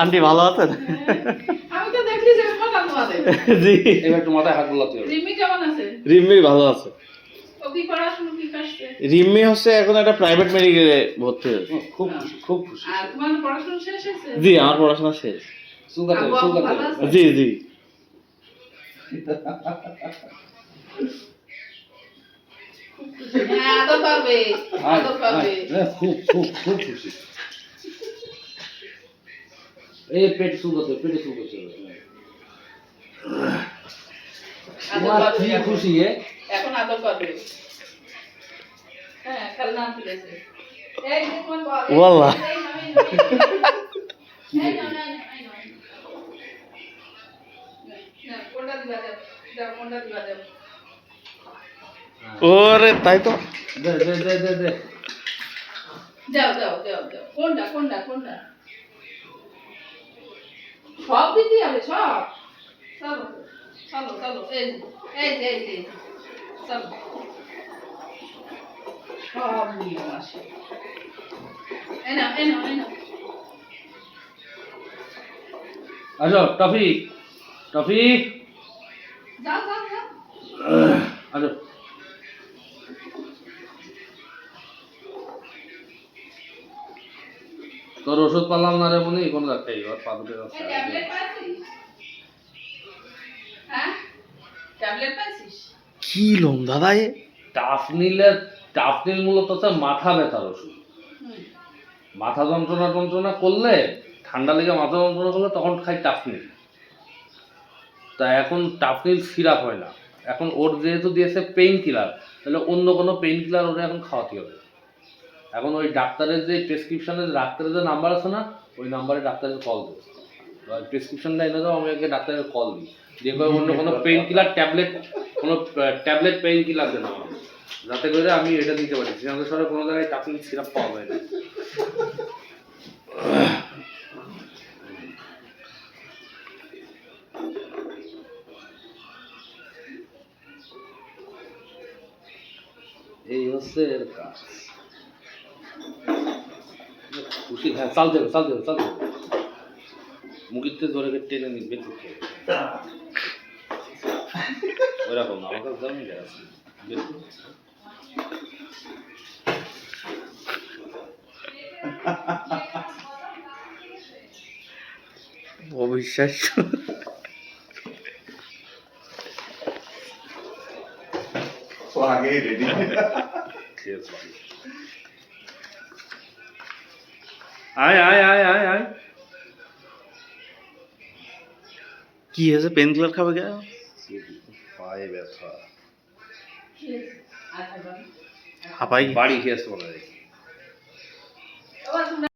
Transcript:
Aunty ভালো আছেন? আমি তো দেখলি যে মাথা তোমাদের জি, এবার একটু মাথায় হাত বুলাতে হবে। রিমি কেমন আছে? রিম্মি ভালো আছে। ও কি পড়াশোনা কি করছে? রিম্মি হচ্ছে এখন একটা প্রাইভেট মেডিকেলে ভর্তি হয়েছে। খুব খুশি, খুব খুশি। আর তোমার পড়াশোনা শেষ হয়েছে? জি, আমার পড়াশোনা শেষ। সুগাতে আব্বু আম্মু ভালো সুগাতে আছে? জি জি। হ্যাঁ, আদর পাবে, আদর পাবে। খুব খুব খুব খুশি। এই পেট সুগাতে, পেটে সুগাতে। আদর তোমার পাবে কি এখন। খুশি এ? এখন আদর পাবে। হ্যাঁ, কাল নাম তুলেছে। এই যে কোন বল? ওয়াল্লাহ। এই নাও, এই নাও, এই নাও, এই নাও। না, কোনটা দিবা দাও? দাও, কোনটা দিবা দাও? ওরে তাই তো। দে দে দে দে দে। দাও, দাও, দাও, দাও। কোনটা, কোনটা, কোনটা? সব দিতে হবে, সব। চলো, চলো, চলো। এই যে, এই যে, এই যে, এই যে। চলো। সব নিয়ম আছে। এই নাও, এই নাও, এই নাও। আসো টফি, টফি যাও, যাও, যাও। আসো। তোর ওষুধ পালাম না রে মনে কোন রাখতে ওর পাদুকে এই ট্যাবলেট পাইছিস? হ্যাঁ? ট্যাবলেট পাইছিস? কি লোম দাদা এ? টাফনিল মূলত হচ্ছে মাথা ব্যথার ওষুধ। হুম। মাথা যন্ত্রণা করলে, ঠান্ডা লেগে মাথা যন্ত্রণা করলে তখন খাই টাফনিল। তা এখন টাফনিল সিরাপ হয় না, এখন ওর যেহেতু দিয়েছে পেইন কিলার, তাহলে অন্য কোনো পেইন কিলার ওরা এখন খাওয়াতে হবে। এখন ওই ডাক্তারের যে প্রেসক্রিপশনের ডাক্তারের যে নাম্বার আছে না, ওই নাম্বারে ডাক্তারের কল দেবে। প্রেসক্রিপশনটা এনে দাও, আমি আগে ডাক্তারের কল দিই, দিয়ে করে অন্য কোনো পেইন কিলার ট্যাবলেট, কোনো ট্যাবলেট পেইন কিলার দেন আমার, যাতে করে আমি এটা দিতে পারি। শ্রীলঙ্কা শহরে কোনো জায়গায় টাফনিল সিরাপ পাওয়া যায় না। এই হচ্ছে এর কাজ। খুশি, হ্যাঁ, চাল দেবে, চাল দেবে, চাল দেবে। মুগিতে ধরে টেনে নিবে ওইরকম না, আমার কাছে জমি আছে। অবিশ্বাস্য। ও আগেই রেডি। ঠিক আছে। আয় আয় আয় আয় আয়। কি হয়েছে? পেন কিলার খাবে কে? পায়ে ব্যথা। আচ্ছা, বাবা। হাঁপাই। বাড়ি খেয়েছে মনে হয়।